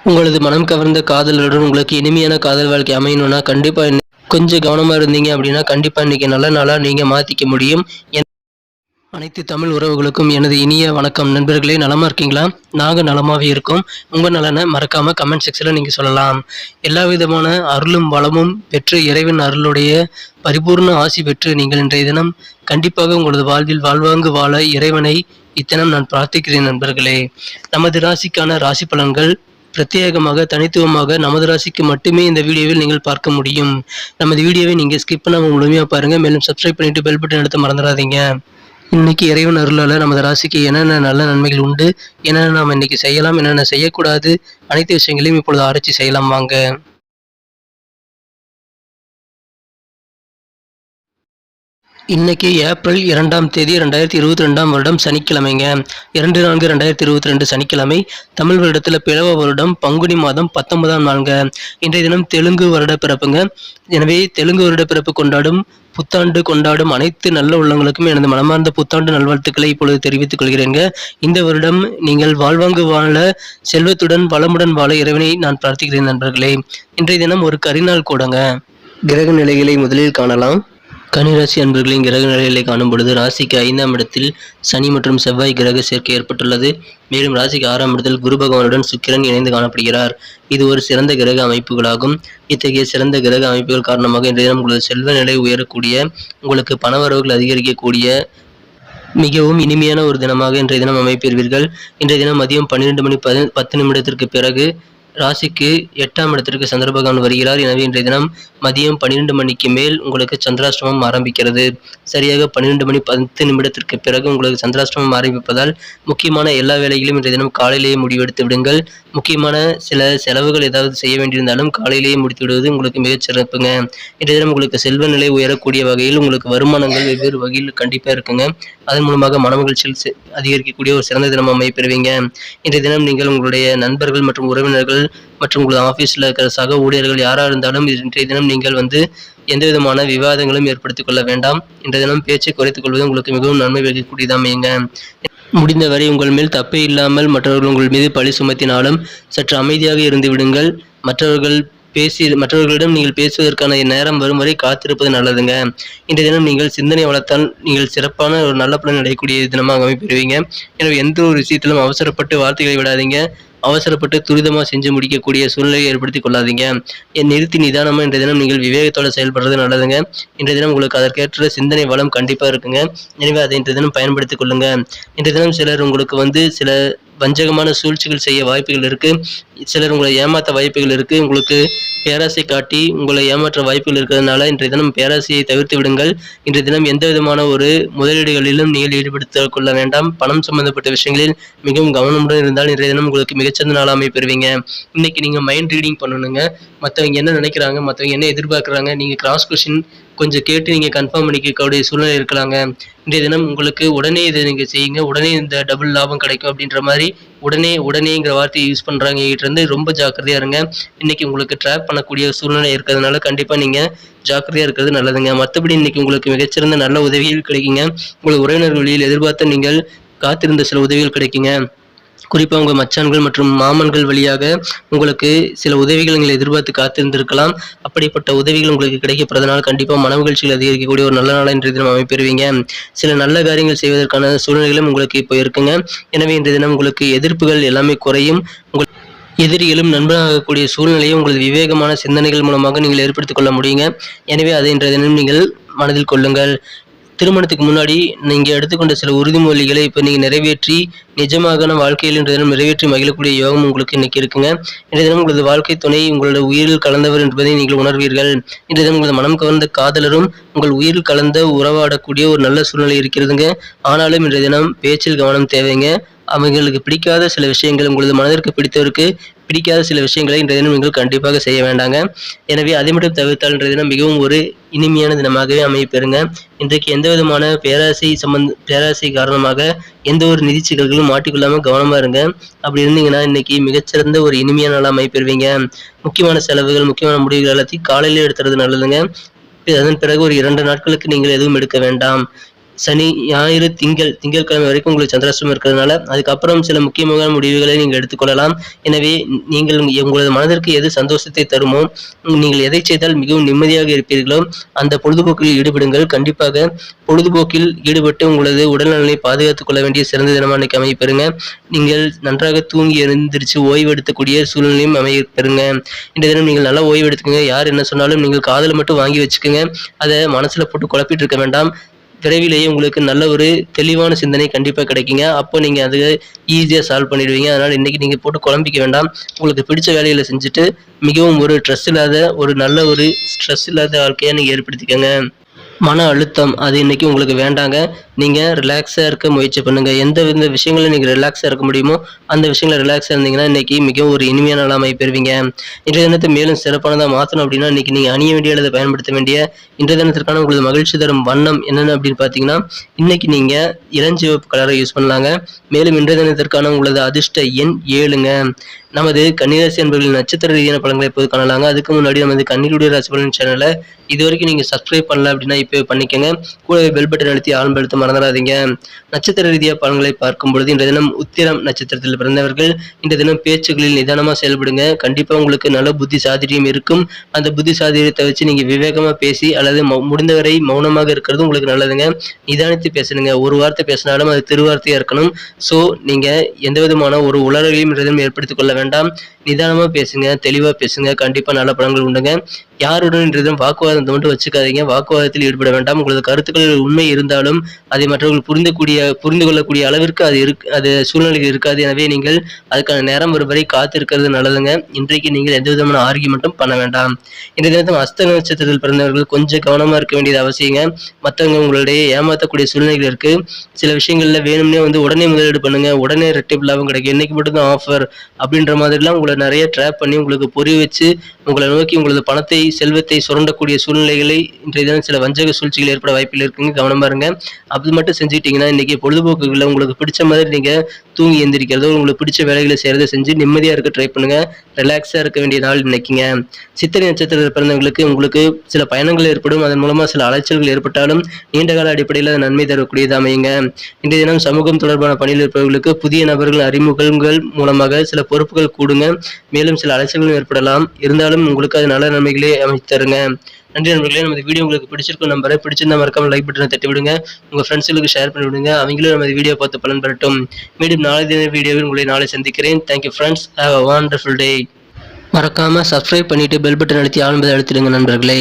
உங்களது மனம் கவர்ந்த காதலருடன் உங்களுக்கு இனிமையான காதல் வாழ்க்கை அமையணும்னா கண்டிப்பா கொஞ்சம் கவனமா இருந்தீங்க அப்படின்னா கண்டிப்பா இன்னைக்கு நல்ல நாளா நீங்க மாத்திக்க முடியும். அனைத்து தமிழ் உறவுகளுக்கும் எனது இனிய வணக்கம். நண்பர்களே, நலமா இருக்கீங்களா? நாங்க நலமாவே இருக்கோம். உங்க நலனை மறக்காம கமெண்ட் செக்ஷன்ல நீங்க சொல்லலாம். எல்லா விதமான அருளும் வளமும் பெற்று இறைவன் அருளுடைய பரிபூர்ண ஆசி பெற்று நீங்கள் இன்றைய தினம் கண்டிப்பாக உங்களது வாழ்வில் வாழ்வாங்கு வாழ இறைவனை இத்தினம் நான் பிரார்த்திக்கிறேன். நண்பர்களே, நமது ராசிக்கான ராசி பலன்கள் பிரத்யேகமாக தனித்துவமாக நமது ராசிக்கு மட்டுமே இந்த வீடியோவில் நீங்கள் பார்க்க முடியும். நமது வீடியோவை நீங்க ஸ்கிப் பண்ணாம முழுமையா பாருங்க. மேலும் சப்ஸ்கிரைப் பண்ணிட்டு பெல் பட்டன் அழுத்த மறந்துடாதீங்க. இன்னைக்கு இறைவன் அருளால நமது ராசிக்கு என்னென்ன நல்ல நன்மைகள் உண்டு, என்னென்ன நாம் இன்னைக்கு செய்யலாம், என்னென்ன செய்யக்கூடாது, அனைத்து விஷயங்களையும் இப்பொழுது ஆராய்ச்சி செய்யலாம் வாங்க. இன்னைக்கு ஏப்ரல் 2ஆம் தேதி 2022ஆம் வருடம் சனிக்கிழமைங்க. 2/4/2022 சனிக்கிழமை. தமிழ் வருடத்துல பிளவ வருடம் பங்குனி மாதம் 19ஆம் நாளுங்க. இன்றைய தினம் தெலுங்கு வருட பிறப்புங்க. எனவே தெலுங்கு வருட பிறப்பு கொண்டாடும் புத்தாண்டு கொண்டாடும் அனைத்து நல்ல உள்ளங்களுக்கும் எனது மனமார்ந்த புத்தாண்டு நல்வாழ்த்துக்களை இப்பொழுது தெரிவித்துக் கொள்கிறேங்க. இந்த வருடம் நீங்கள் வாழ்வாங்கு வாழ, செல்வத்துடன் வளமுடன் வாழ இறைவனை நான் பிரார்த்திக்கிறேன். நண்பர்களே, இன்றைய தினம் ஒரு கரிநாள் கூடங்க. கிரக நிலைகளை முதலில் காணலாம். கன்னிராசி அன்பர்களின் கிரக நிலைகளை காணும் பொழுது ராசிக்கு 5ஆம் இடத்தில் சனி மற்றும் செவ்வாய் கிரக சேர்க்கை ஏற்பட்டுள்ளது. மேலும் ராசிக்கு 6ஆம் இடத்தில் குரு பகவானுடன் சுக்கிரன் இணைந்து காணப்படுகிறார். இது ஒரு சிறந்த கிரக அமைப்புகளாகும். இத்தகைய சிறந்த கிரக அமைப்புகள் காரணமாக இன்றைய தினம் உங்களது செல்வ நிலை உயரக்கூடிய, உங்களுக்கு பணவரவுகள் அதிகரிக்கக்கூடிய மிகவும் இனிமையான ஒரு தினமாக இன்றைய தினம் அமைப்பெறுவீர்கள். இன்றைய தினம் மதியம் 12:10 பிறகு ராசிக்கு 8ஆம் இடத்திற்கு சந்திர பகவான் வருகிறார். எனவே இன்றைய தினம் மதியம் 12 மணிக்கு மேல் உங்களுக்கு சந்திராஷ்டமம் ஆரம்பிக்கிறது. சரியாக 12:10 பிறகு உங்களுக்கு சந்திராஷ்டமம் ஆரம்பிப்பதால் முக்கியமான எல்லா வேலைகளையும் இன்றைய தினம் காலையிலேயே முடிவெடுத்து விடுங்கள். முக்கியமான சில செலவுகள் ஏதாவது செய்ய வேண்டியிருந்தாலும் காலையிலேயே முடித்து விடுவது உங்களுக்கு மிகச் சிறப்புங்க. இன்றைய தினம் உங்களுக்கு செல்வ நிலை உயரக்கூடிய வகையில் உங்களுக்கு வருமானங்கள் வெவ்வேறு வகையில் கண்டிப்பாக இருக்குங்க. அதன் மூலமாக மனமகிழ்ச்சியில் அதிகரிக்கக்கூடிய ஒரு சிறந்த தினம் அமைப்பெறுவீங்க. இன்றைய தினம் நீங்கள் உங்களுடைய நண்பர்கள் மற்றும் உறவினர்கள் மற்றும் உங்களது ஆஃபீஸில் இருக்கிற சக ஊழியர்கள் யாராக இருந்தாலும் இன்றைய தினம் நீங்கள் எந்த விதமான விவாதங்களும் ஏற்படுத்திக் கொள்ள வேண்டாம். இன்றைய தினம் பேச்சை குறைத்துக் கொள்வது உங்களுக்கு மிகவும் நன்மை வைக்கக்கூடியதாமையுங்க. முடிந்தவரை உங்கள் மேல் தப்பே இல்லாமல் மற்றவர்கள் உங்கள் மீது பழி சுமத்தினாலும் சற்று அமைதியாக இருந்து விடுங்கள். மற்றவர்களிடம் நீங்கள் பேசுவதற்கான நேரம் வரும் வரை காத்திருப்பது நல்லதுங்க. இன்றைய தினம் நீங்கள் சிந்தனை வளர்த்தால் நீங்கள் சிறப்பான ஒரு நல்ல பலன் அடையக்கூடிய தினமாக அமைப்பெறுவீங்க. எனவே எந்த ஒரு விஷயத்திலும் அவசரப்பட்டு வார்த்தைகளை விடாதீங்க. அவசரப்பட்டு துரிதமாக செஞ்சு முடிக்கக்கூடிய சூழ்நிலையை ஏற்படுத்திக் கொள்ளாதீங்க. நிறுத்தி நிதானமாக இன்றைய தினம் நீங்கள் விவேகத்தோடு செயல்படுறது நல்லதுங்க. இன்றைய தினம் உங்களுக்கு அதற்கேற்ற சிந்தனை வளம் கண்டிப்பாக இருக்குங்க. எனவே அதை இன்றைய தினம் பயன்படுத்திக் கொள்ளுங்க. இன்றைய தினம் சிலர் உங்களுக்கு சில வஞ்சகமான சூழ்ச்சிகள் செய்ய வாய்ப்புகள் இருக்கு. சிலர் உங்களை ஏமாற்ற வாய்ப்புகள் இருக்கு. உங்களுக்கு பேராசை காட்டி உங்களை ஏமாற்ற வாய்ப்புகள் இருக்கிறதுனால இன்றைய தினம் பேராசையை தவிர்த்து விடுங்கள். இன்றைய தினம் எந்த விதமான ஒரு முதலீடுகளிலும் நீங்கள் ஈடுபடுத்திக் கொள்ள வேண்டாம். பணம் சம்பந்தப்பட்ட விஷயங்களில் மிகவும் கவனமுடன் இருந்தால் இன்றைய தினம் உங்களுக்கு மிகச்சிறந்த நாளாக அமைப்பெறுவீங்க. இன்னைக்கு நீங்க மைண்ட் ரீடிங் பண்ணணுங்க. மற்றவங்க என்ன நினைக்கிறாங்க, மற்றவங்க என்ன எதிர்பார்க்குறாங்க, நீங்க கிராஸ் கொஸ்டின் கொஞ்சம் கேட்டு நீங்க கன்ஃபார்ம் பண்ணிக்கக்கூடிய சூழ்நிலை இருக்கலாங்க. இன்றைய தினம் உங்களுக்கு உடனே இதை நீங்க செய்யுங்க, உடனே இந்த டபுள் லாபம் கிடைக்கும் அப்படின்ற மாதிரி உடனேங்கிற வார்த்தையை யூஸ் பண்றாங்க கிட்ட இருந்து ரொம்ப ஜாக்கிரதையா இருங்க. இன்னைக்கு உங்களுக்கு ட்ராப் பண்ணக்கூடிய சூழ்நிலை இருக்கிறதுனால கண்டிப்பா நீங்க ஜாக்கிரதையா இருக்கிறது நல்லதுங்க. மற்றபடி இன்னைக்கு உங்களுக்கு மிகச்சிறந்த நல்ல உதவிகள் கிடைக்குங்க. உங்களுக்கு உறவினர்கள் வழியில் எதிர்பார்த்த நீங்கள் காத்திருந்த சில உதவிகள் கிடைக்குங்க. குறிப்பாக உங்கள் மச்சான்கள் மற்றும் மாமன்கள் வழியாக உங்களுக்கு சில உதவிகள் நீங்கள் எதிர்பார்த்து காத்திருந்திருக்கலாம். அப்படிப்பட்ட உதவிகள் உங்களுக்கு கிடைக்கப்படுறதுனால கண்டிப்பாக மன மகிழ்ச்சியில் அதிகரிக்கக்கூடிய ஒரு நல்ல நாளாக இன்றைய தினம் அமைப்பெறுவீங்க. சில நல்ல காரியங்கள் செய்வதற்கான சூழ்நிலைகளும் உங்களுக்கு இப்போ இருக்குங்க. எனவே இன்றைய தினம் உங்களுக்கு எதிர்ப்புகள் எல்லாமே குறையும். உங்கள் எதிரிகளும் நண்பனாகக்கூடிய சூழ்நிலையை உங்களது விவேகமான சிந்தனைகள் மூலமாக நீங்கள் ஏற்படுத்திக் கொள்ள முடியுங்க. எனவே அதை இன்றைய தினம் நீங்கள் மனதில் கொள்ளுங்கள். திருமணத்துக்கு முன்னாடி நீங்க எடுத்துக்கொண்ட சில உறுதிமொழிகளை இப்ப நீங்க நிறைவேற்றி நிஜமான வாழ்க்கையில் இன்றைய தினம் நிறைவேற்றி மகிழக்கூடிய யோகம் உங்களுக்கு இன்னைக்கு இருக்குங்க. இன்றைய தினம் உங்களது வாழ்க்கை துணை உங்களோட உயிரில் கலந்தவர் என்பதை நீங்கள் உணர்வீர்கள். இன்றைய தினம் உங்களது மனம் கவர்ந்த காதலரும் உங்கள் உயிரில் கலந்த உறவாடக்கூடிய ஒரு நல்ல சூழ்நிலை இருக்கிறதுங்க. ஆனாலும் இன்றைய தினம் பேச்சில் கவனம் தேவைங்க. அவங்களுக்கு பிடிக்காத சில விஷயங்கள், உங்களது மனதிற்கு பிடித்தவருக்கு பிடிக்காத சில விஷயங்களை இன்றைய தினம் நீங்கள் கண்டிப்பாக செய்ய வேண்டாங்க. எனவே அதை மட்டும் தவிர்த்தால் இன்றைய தினம் மிகவும் ஒரு இனிமையான தினமாகவே அமைப்பெறுங்க. இன்றைக்கு எந்த விதமான பேராசை காரணமாக எந்த ஒரு நிதி சிக்கல்களும் மாட்டிக்கொள்ளாமல் கவனமா இருங்க. அப்படி இருந்தீங்கன்னா இன்னைக்கு மிகச்சிறந்த ஒரு இனிமையான நாளாக அமைப்பெறுவீங்க. முக்கியமான செலவுகள், முக்கியமான முடிவுகள் எல்லாத்தையும் காலையிலே எடுத்துறது நல்லதுங்க. அதன் பிறகு ஒரு 2 நாட்களுக்கு நீங்கள் எதுவும் எடுக்க வேண்டாம். சனி, ஞாயிறு, திங்கட்கிழமை வரைக்கும் உங்களுக்கு சந்திராஷ்டமம் இருக்கிறதுனால, அதுக்கப்புறம் சில முக்கியமான முடிவுகளை நீங்கள் எடுத்துக்கொள்ளலாம். எனவே நீங்கள் உங்களது மனதிற்கு எது சந்தோஷத்தை தருமோ, நீங்கள் எதை செய்தால் மிகவும் நிம்மதியாக இருப்பீர்களோ, அந்த பொழுதுபோக்கில் ஈடுபடுங்கள். கண்டிப்பாக பொழுதுபோக்கில் ஈடுபட்டு உங்களது உடல்நலனை பாதுகாத்துக் கொள்ள வேண்டிய சிறந்த தினமா இன்னைக்கு அமையப்பெறுங்க. நீங்கள் நன்றாக தூங்கி எழுந்திருச்சு ஓய்வு எடுக்கக்கூடிய சூழ்நிலையும் அமையப்பெறுங்க. இன்றைய தினம் நீங்கள் நல்லா ஓய்வு எடுத்துக்கங்க. யார் என்ன சொன்னாலும் நீங்கள் காதுல மட்டும் வாங்கி வச்சுக்கோங்க. அதை மனசுல போட்டு குழப்பிட்டு இருக்க வேண்டாம். விரைவிலேயே உங்களுக்கு நல்ல ஒரு தெளிவான சிந்தனை கண்டிப்பா கிடைக்குங்க. அப்போ நீங்க அத ஈஸியா சால்வ் பண்ணிடுவீங்க. அதனால இன்னைக்கு நீங்க போட்டு குழம்பிக்க வேண்டாம். உங்களுக்கு பிடிச்ச வேலைகள செஞ்சுட்டு, மிகவும் ஒரு நல்ல ஒரு ஸ்ட்ரெஸ் இல்லாத வாழ்க்கைய நீங்க ஏற்படுத்திக்கங்க. மன அழுத்தம் அது இன்னைக்கு உங்களுக்கு வேண்டாங்க. நீங்க ரிலாக்ஸா இருக்க முயற்சி பண்ணுங்க. எந்த விஷயங்கள்ல நீங்க ரிலாக்ஸா இருக்க முடியுமோ, அந்த விஷயங்கள்ல ரிலாக்ஸா இருந்தீங்கன்னா, இன்னைக்கு மிகவும் ஒரு இனிமையான நாளா அமைய பெறுவீங்க. இன்றைய தினத்த மேலும் சிறப்பானதா மாத்தணும் அப்படின்னா, இன்னைக்கு நீங்க அணிய வேண்டிய அல்லது பயன்படுத்த வேண்டிய இன்றைய தினத்திற்கான உங்களது மகிழ்ச்சி தரும் வண்ணம் என்னென்ன அப்படின்னு பார்த்தீங்கன்னா, இன்னைக்கு நீங்க இளஞ்சிவப்பு கலரை யூஸ் பண்ணலாங்க. மேலும் இன்றைய தினத்திற்கான உங்களது அதிர்ஷ்ட எண் 7ங்க. நமது கன்னிராசி அன்பர்களின் நட்சத்திர ரீதியான பலன்களை இப்போது காணலாங்க. அதுக்கு முன்னாடி நமது கன்னியுடைய ராசி பலன் சேனலை இதுவரைக்கும் நீங்க சப்ஸ்கிரைப் பண்ணல அப்படின்னா இப்பவே பண்ணிக்கங்க. கூடவே பெல் பட்டன் அழுத்தி ஆல் அழுத்த மறந்துடாதீங்க. நட்சத்திர ரீதியாக பலன்களை பார்க்கும் பொழுது இன்றைய தினம் உத்திரம் நட்சத்திரத்தில் பிறந்தவர்கள் இன்றைய தினம் பேச்சுகளில் நிதானமா செயல்படுங்க. கண்டிப்பா உங்களுக்கு நல்ல புத்தி சாதுரியம் இருக்கும். அந்த புத்தி சாதுரியத்தை வச்சு நீங்க விவேகமா பேசி அல்லது முடிந்தவரை மௌனமாக இருக்கிறது உங்களுக்கு நல்லதுங்க. நிதானித்து பேசணுங்க. ஒரு வார்த்தை பேசினாலும் அது திருவார்த்தையா இருக்கணும். சோ நீங்க எந்த விதமான ஒரு உளறலையும் இன்றைய தினம் ஏற்படுத்திக் கொள்ள வேண்டாம். நிதானமா பேசுங்க, தெளிவா பேசுங்க. கண்டிப்பா நல்ல பலன்கள் உண்டுங்க. யாருடன் இன்றைய தினம் வாக்குவாதத்தை மட்டும் வச்சுக்காதீங்க. வாக்குவாதத்தில் ஈடுபட வேண்டாம். உங்களது கருத்துக்களில் உண்மை இருந்தாலும் அதை மற்றவர்கள் புரிந்து கொள்ளக்கூடிய அளவிற்கு அது சூழ்நிலைகள் இருக்காது. எனவே நீங்கள் அதுக்கான நேரம் வரும் வரை காத்திருக்கிறது நல்லதுங்க. இன்றைக்கு நீங்கள் எந்த விதமான ஆர்கியுமெண்ட்டும் பண்ண வேண்டாம். இன்றைய தினத்தில் அஸ்த நட்சத்திரத்தில் பிறந்தவர்கள் கொஞ்சம் கவனமா இருக்க வேண்டியது அவசியங்க. மற்றவங்க உங்களுடைய ஏமாற்றக்கூடிய சூழ்நிலைகள் இருக்கு. சில விஷயங்கள்ல வேணும்னே உடனே முதலீடு பண்ணுங்க. உடனே ரெட்டிப்பு லாபம் கிடைக்கும். இன்னைக்கு மட்டும் தான் ஆஃபர் அப்படின்ற மாதிரிலாம் உங்களை நிறைய ட்ராப் பண்ணி உங்களுக்கு புரிய வச்சு உங்களை நோக்கி உங்களது பணத்தை செல்வத்தை சுரண்டக்கூடிய சூழ்நிலைகளை இன்றைய தினம் சில வஞ்சக சூழ்ச்சிகள் ஏற்பட வாய்ப்பில் இருக்குங்க. கவனமா இருங்க. அப்படி மட்டும் செஞ்சுக்கிட்டீங்கன்னா இன்னைக்கு பொழுதுபோக்குகளை உங்களுக்கு பிடிச்ச மாதிரி நீங்க தூங்கி எந்திரிக்கிறதோ உங்களுக்கு பிடிச்ச வேலைகளை செய்யறதை செஞ்சு நிம்மதியா இருக்க ட்ரை பண்ணுங்க. ரிலாக்ஸா இருக்க வேண்டிய நாள் நினைக்குங்க. சித்திரை நட்சத்திரத்தில் பிறந்தவங்களுக்கு உங்களுக்கு சில பயணங்கள் ஏற்படும். அதன் மூலமா சில அலைச்சல்கள் ஏற்பட்டாலும் நீண்டகால அடிப்படையில் அது நன்மை தரக்கூடியது அமையுங்க. இன்றைய தினம் சமூகம் தொடர்பான பணியில் இருப்பவர்களுக்கு புதிய நபர்கள் அறிமுகங்கள் மூலமாக சில பொறுப்புகள் கூடுங்க. மேலும் சில அலைச்சல்களும் ஏற்படலாம். இருந்தாலும் உங்களுக்கு அது நல்ல நன்மைகளே அமைத்து தருங்க. நன்றி நண்பர்களே. நமது வீடியோ உங்களுக்கு பிடிச்சிருக்கும் நம்பரை பிடிச்சிருந்தா மறக்காம லைக் பட்டனை தட்டி விடுங்க. உங்க ஃப்ரெண்ட்ஸுகளுக்கு ஷேர் பண்ணி விடுங்க. அவங்களும் நமது வீடியோ பார்த்து பலன் பெறட்டும். மீண்டும் நாளை தின வீடியோவில் உங்களை நாளை சந்திக்கிறேன். Thank you friends. Have a wonderful டே. மறக்காம சப்ஸ்கிரைப் பண்ணிட்டு பெல் பட்டன் அழுத்தி ஆல் அழுத்திடுங்க நண்பர்களே.